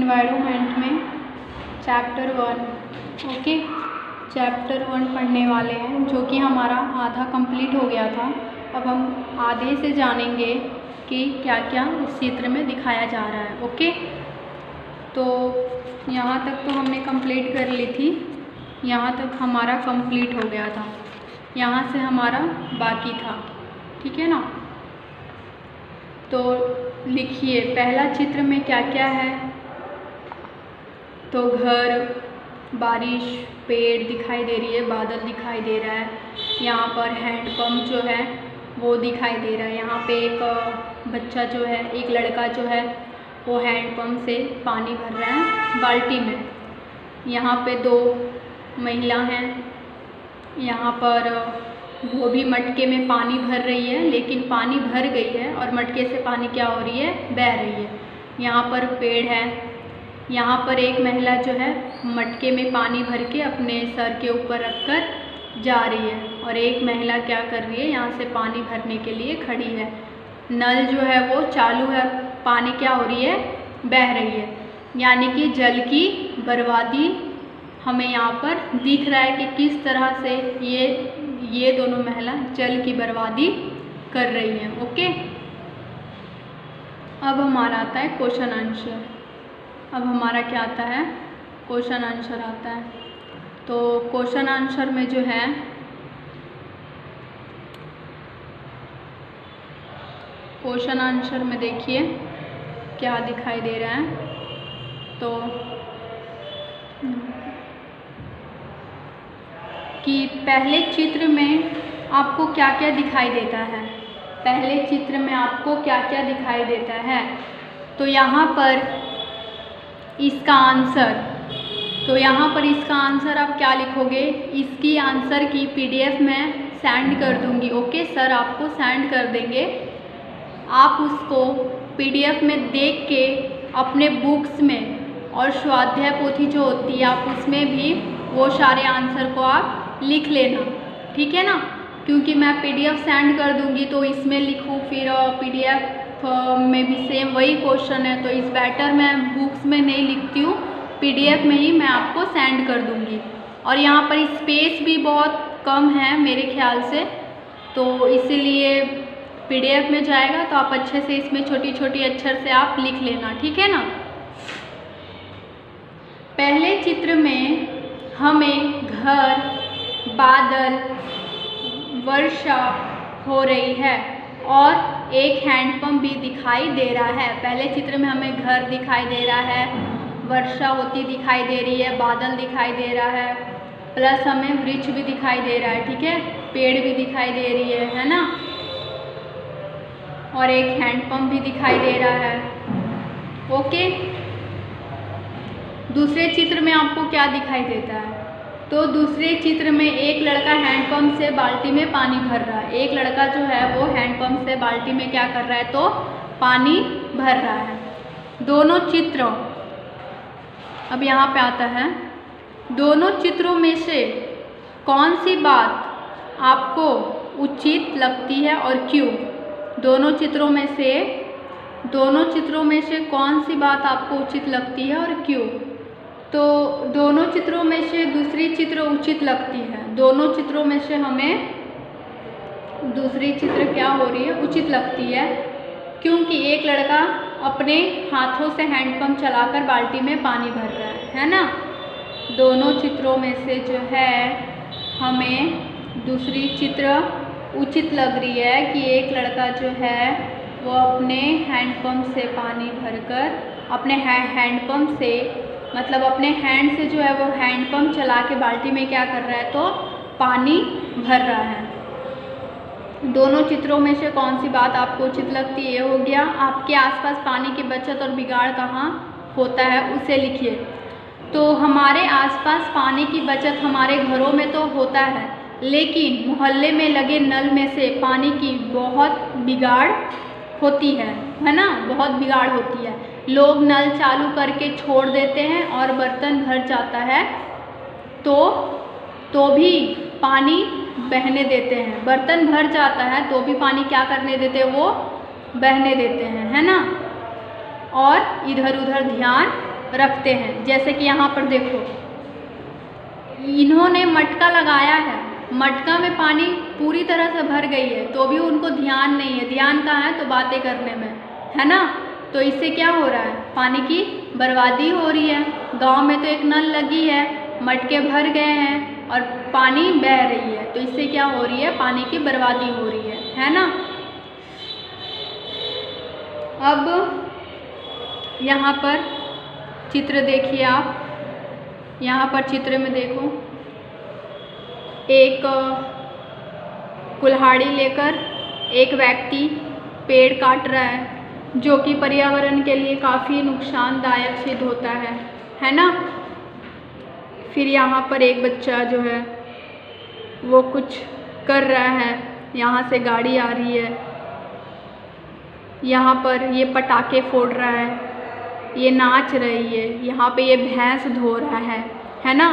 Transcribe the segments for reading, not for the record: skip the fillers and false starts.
Environment में chapter 1 okay chapter 1 पढ़ने वाले हैं, जो कि हमारा आधा कंप्लीट हो गया था। अब हम आधे से जानेंगे कि क्या क्या इस चित्र में दिखाया जा रहा है। ओके, तो यहाँ तक तो हमने कंप्लीट कर ली थी, यहाँ तक हमारा कंप्लीट हो गया था, यहाँ से हमारा बाकी था। ठीक है ना, तो लिखिए पहला चित्र में क्या क्या है। तो घर, बारिश, पेड़ दिखाई दे रही है, बादल दिखाई दे रहा है, यहाँ पर हैंडपम्प जो है वो दिखाई दे रहा है। यहाँ पे एक बच्चा जो है, एक लड़का जो है वो हैंडपम्प से पानी भर रहा है बाल्टी में। यहाँ पे 2 महिला हैं, यहाँ पर वो भी मटके में पानी भर रही है, लेकिन पानी भर गई है और मटके से पानी क्या हो रही है, बह रही है। यहाँ पर पेड़ है, यहाँ पर एक महिला जो है मटके में पानी भर के अपने सर के ऊपर रखकर जा रही है, और एक महिला क्या कर रही है, यहाँ से पानी भरने के लिए खड़ी है। नल जो है वो चालू है, पानी क्या हो रही है, बह रही है। यानी कि जल की बर्बादी हमें यहाँ पर दिख रहा है कि किस तरह से ये दोनों महिला जल की बर्बादी कर रही हैं। ओके, अब हमारा आता है क्वेश्चन आंसर। अब हमारा क्या आता है, क्वेश्चन आंसर आता है। तो क्वेश्चन आंसर में जो है क्वेश्चन आंसर में देखिए क्या दिखाई दे रहा है। तो कि पहले चित्र में आपको क्या क्या दिखाई देता है, पहले चित्र में आपको क्या क्या दिखाई देता है। तो यहाँ पर इसका आंसर, तो यहाँ पर इसका आंसर आप क्या लिखोगे, इसकी आंसर की PDF में सेंड कर दूँगी। ओके, सर आपको सेंड कर देंगे, आप उसको PDF में देख के अपने बुक्स में और स्वाध्याय पोथी जो होती है आप उसमें भी वो सारे आंसर को आप लिख लेना। ठीक है ना, क्योंकि मैं PDF सेंड कर दूँगी तो इसमें लिखूँ, फिर PDF में भी सेम वही क्वेश्चन है, तो इस बेटर मैं बुक्स में नहीं लिखती हूँ, PDF में ही मैं आपको सेंड कर दूँगी। और यहाँ पर स्पेस भी बहुत कम है मेरे ख्याल से, तो इसीलिए PDF में जाएगा तो आप अच्छे से इसमें छोटी छोटी अक्षर से आप लिख लेना। ठीक है ना, पहले चित्र में हमें घर, बादल, वर्षा हो रही है और एक हैंडपम्प भी दिखाई दे रहा है। पहले चित्र में हमें घर दिखाई दे रहा है, वर्षा होती दिखाई दे रही है, बादल दिखाई दे रहा है, प्लस हमें वृक्ष भी दिखाई दे रहा है। ठीक है, पेड़ भी दिखाई दे रही है ना, और एक हैंडपम्प भी दिखाई दे रहा है। ओके, दूसरे चित्र में आपको क्या दिखाई देता है। तो दूसरे चित्र में एक लड़का हैंडपम्प से बाल्टी में पानी भर रहा है। एक लड़का जो है वो हैंडपम्प से बाल्टी में क्या कर रहा है, तो पानी भर रहा है। दोनों चित्र, अब यहाँ पे आता है, दोनों चित्रों में से कौन सी बात आपको उचित लगती है और क्यों। दोनों चित्रों में से कौन सी बात आपको उचित लगती है और क्यों। तो दोनों चित्रों में से दूसरी चित्र उचित लगती है। दोनों चित्रों में से हमें दूसरी चित्र क्या हो रही है, उचित लगती है, क्योंकि एक लड़का अपने हाथों से हैंडपम्प चलाकर बाल्टी में पानी भर रहा है ना। दोनों चित्रों में से जो है हमें दूसरी चित्र उचित लग रही है कि एक लड़का जो है वो अपने हैंडपम्प से पानी भरकर, अपने हैंडपम्प से मतलब अपने हैंड से जो है वो हैंडपम्प चला के बाल्टी में क्या कर रहा है, तो पानी भर रहा है। दोनों चित्रों में से कौन सी बात आपको उचित लगती है, ये हो गया। आपके आसपास पानी की बचत और बिगाड़ कहाँ होता है, उसे लिखिए। तो हमारे आसपास पानी की बचत हमारे घरों में तो होता है, लेकिन मोहल्ले में लगे नल में से पानी की बहुत बिगाड़ होती है ना, बहुत बिगाड़ होती है। लोग नल चालू करके छोड़ देते हैं और बर्तन भर जाता है तो भी पानी बहने देते हैं। बर्तन भर जाता है तो भी पानी क्या करने देते हैं, वो बहने देते हैं, है ना, और इधर उधर ध्यान रखते हैं। जैसे कि यहाँ पर देखो, इन्होंने मटका लगाया है, मटका में पानी पूरी तरह से भर गई है तो भी उनको ध्यान नहीं है। ध्यान कहाँ है? तो बातें करने में, है ना। तो इससे क्या हो रहा है? पानी की बर्बादी हो रही है। गांव में तो एक नल लगी है, मटके भर गए हैं और पानी बह रही है, तो इससे क्या हो रही है? पानी की बर्बादी हो रही है ना। अब यहाँ पर चित्र देखिए आप, यहाँ पर चित्र में देखो, एक कुल्हाड़ी लेकर एक व्यक्ति पेड़ काट रहा है, जो कि पर्यावरण के लिए काफ़ी नुकसानदायक सिद्ध होता है ना। फिर यहाँ पर एक बच्चा जो है वो कुछ कर रहा है, यहाँ से गाड़ी आ रही है, यहाँ पर ये पटाखे फोड़ रहा है, ये नाच रही है, यहाँ पे ये भैंस धो रहा है ना।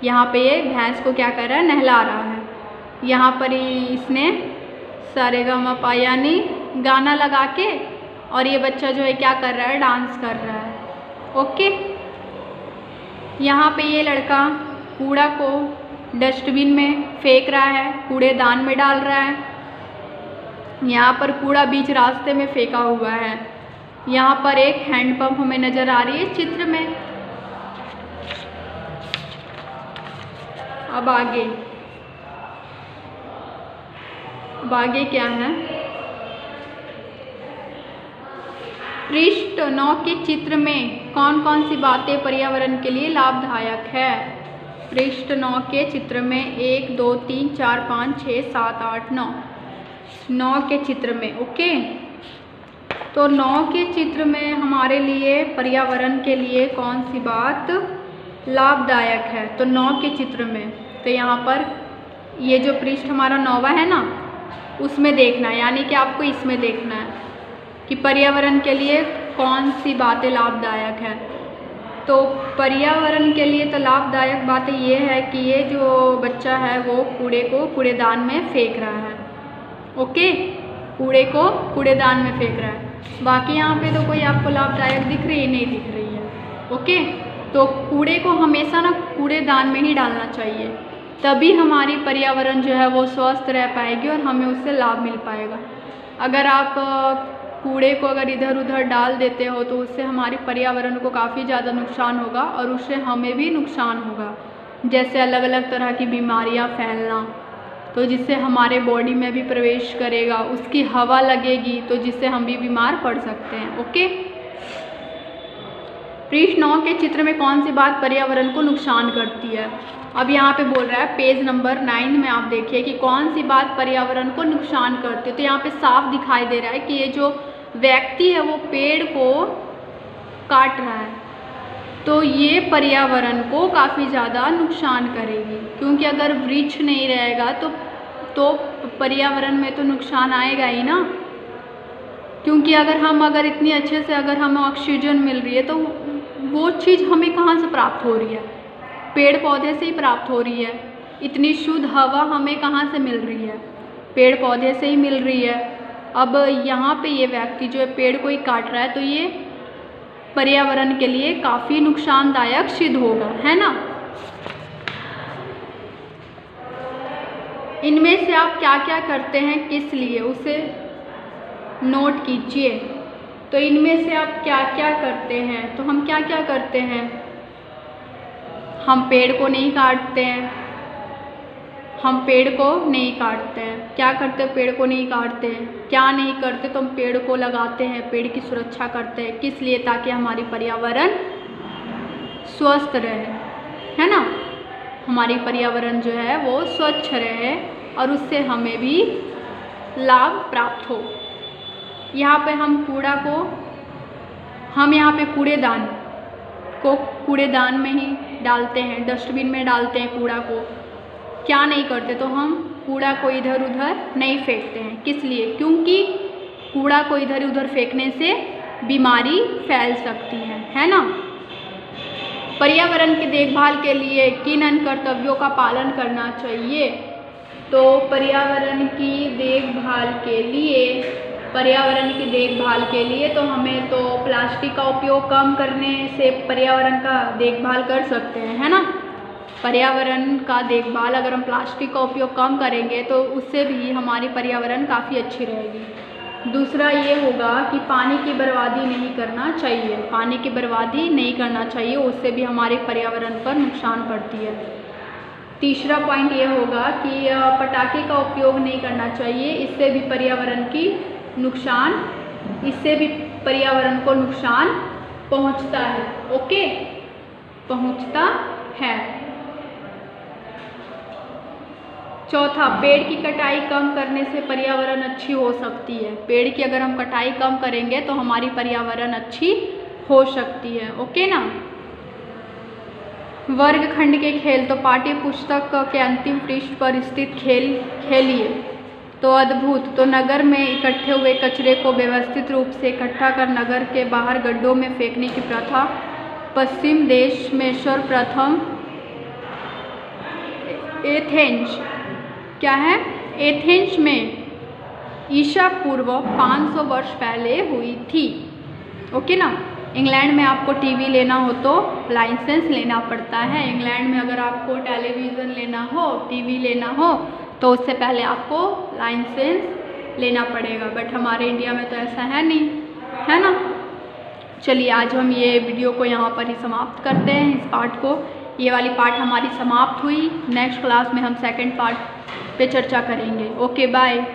यहाँ पे ये भैंस को क्या कर रहा है? नहला रहा है। यहाँ पर इसने सारेगामापा यानी गाना लगा के, और ये बच्चा जो है क्या कर रहा है? डांस कर रहा है। ओके। यहाँ पे ये लड़का कूड़ा को डस्टबिन में फेंक रहा है, कूड़ेदान में डाल रहा है। यहाँ पर कूड़ा बीच रास्ते में फेंका हुआ है। यहाँ पर एक हैंडपंप हमें नज़र आ रही है चित्र में। अब आगे क्या है? पृष्ठ 9 के चित्र में कौन कौन सी बातें पर्यावरण के लिए लाभदायक है? पृष्ठ 9 के चित्र में 1 2 3 4 5 6 7 8 9 के चित्र में। ओके, तो 9 के चित्र में हमारे लिए पर्यावरण के लिए कौन सी बात लाभदायक है? तो 9 के चित्र में, तो यहाँ पर ये जो पृष्ठ हमारा 9वां है ना, उसमें देखना है, यानी कि आपको इसमें देखना है कि पर्यावरण के लिए कौन सी बातें लाभदायक है। तो पर्यावरण के लिए तो लाभदायक बातें ये है कि ये जो बच्चा है वो कूड़े को कूड़ेदान में फेंक रहा है। ओके, कूड़े को कूड़ेदान में फेंक रहा है। बाकी यहाँ पे तो कोई आपको लाभदायक दिख रही है? नहीं दिख रही है। ओके, तो कूड़े को हमेशा ना कूड़ेदान में ही डालना चाहिए, तभी हमारी पर्यावरण जो है वो स्वस्थ रह पाएगी और हमें उससे लाभ मिल पाएगा। अगर आप कूड़े को अगर इधर उधर डाल देते हो तो उससे हमारी पर्यावरण को काफ़ी ज़्यादा नुकसान होगा और उससे हमें भी नुकसान होगा। जैसे अलग अलग तरह की बीमारियां फैलना, तो जिससे हमारे बॉडी में भी प्रवेश करेगा, उसकी हवा लगेगी तो जिससे हम भी बीमार पड़ सकते हैं। ओके, पृष्ठ 9 के चित्र में कौन सी बात पर्यावरण को नुकसान करती है? अब यहाँ पे बोल रहा है पेज नंबर 9 में आप देखिए कि कौन सी बात पर्यावरण को नुकसान करती है। तो यहाँ पे साफ दिखाई दे रहा है कि ये जो व्यक्ति है वो पेड़ को काट रहा है, तो ये पर्यावरण को काफ़ी ज़्यादा नुकसान करेगी, क्योंकि अगर वृक्ष नहीं रहेगा तो पर्यावरण में तो नुकसान आएगा ही ना। क्योंकि अगर इतनी अच्छे से अगर हमें ऑक्सीजन मिल रही है तो वो चीज़ हमें कहाँ से प्राप्त हो रही है? पेड़ पौधे से ही प्राप्त हो रही है। इतनी शुद्ध हवा हमें कहाँ से मिल रही है? पेड़ पौधे से ही मिल रही है। अब यहाँ पे ये व्यक्ति जो है पेड़ को ही काट रहा है, तो ये पर्यावरण के लिए काफ़ी नुकसानदायक सिद्ध होगा, है ना। इनमें से आप क्या क्या करते हैं, किस लिए, उसे नोट कीजिए। तो इनमें से आप क्या क्या करते हैं? तो हम क्या क्या करते हैं? हम पेड़ को नहीं काटते हैं, हम पेड़ को नहीं काटते हैं। क्या करते हैं? पेड़ को नहीं काटते हैं। क्या नहीं करते? तो हम पेड़ को लगाते हैं, पेड़ की सुरक्षा करते हैं। किस लिए? ताकि हमारी पर्यावरण स्वस्थ रहे, है ना। हमारी पर्यावरण जो है वो स्वच्छ रहे और उससे हमें भी लाभ प्राप्त हो। यहाँ पे हम कूड़ा को, हम यहाँ पे कूड़ेदान को कूड़ेदान में ही डालते हैं, डस्टबिन में डालते हैं कूड़ा को। क्या नहीं करते? तो हम कूड़ा को इधर उधर नहीं फेंकते हैं। किस लिए? क्योंकि कूड़ा को इधर उधर फेंकने से बीमारी फैल सकती है ना। पर्यावरण की देखभाल के लिए किन कर्तव्यों का पालन करना चाहिए? तो पर्यावरण की देखभाल के लिए पर्यावरण की देखभाल के लिए, तो हमें तो प्लास्टिक का उपयोग कम करने से पर्यावरण का देखभाल कर सकते हैं, है ना। पर्यावरण का देखभाल अगर हम प्लास्टिक का उपयोग कम करेंगे तो उससे भी हमारी पर्यावरण काफ़ी अच्छी रहेगी। दूसरा ये होगा कि पानी की बर्बादी नहीं करना चाहिए, पानी की बर्बादी नहीं करना चाहिए, उससे भी हमारे पर्यावरण पर नुकसान पड़ती है। तीसरा पॉइंट ये होगा कि पटाखे का उपयोग नहीं करना चाहिए, इससे भी पर्यावरण की नुकसान, इससे भी पर्यावरण को नुकसान पहुंचता है। ओके, पहुंचता है। चौथा, पेड़ की कटाई कम करने से पर्यावरण अच्छी हो सकती है। पेड़ की अगर हम कटाई कम करेंगे तो हमारी पर्यावरण अच्छी हो सकती है। ओके ना। वर्गखंड के खेल, तो पाठ्य पुस्तक के अंतिम पृष्ठ पर स्थित खेल खेलिए। तो अद्भुत, तो नगर में इकट्ठे हुए कचरे को व्यवस्थित रूप से इकट्ठा कर नगर के बाहर गड्ढों में फेंकने की प्रथा। पश्चिम देश में सर्वप्रथम एथेंस, क्या है, एथेंस में ईसा पूर्व 500 वर्ष पहले हुई थी। ओके ना। इंग्लैंड में आपको टीवी लेना हो तो लाइसेंस लेना पड़ता है। इंग्लैंड में अगर आपको टेलीविज़न लेना हो, टीवी लेना हो, तो उससे पहले आपको लाइसेंस लेना पड़ेगा। बट हमारे इंडिया में तो ऐसा है नहीं, है ना। चलिए आज हम ये वीडियो को यहाँ पर ही समाप्त करते हैं, इस पार्ट को। ये वाली पार्ट हमारी समाप्त हुई। नेक्स्ट क्लास में हम सेकंड पार्ट पे चर्चा करेंगे। Okay, bye.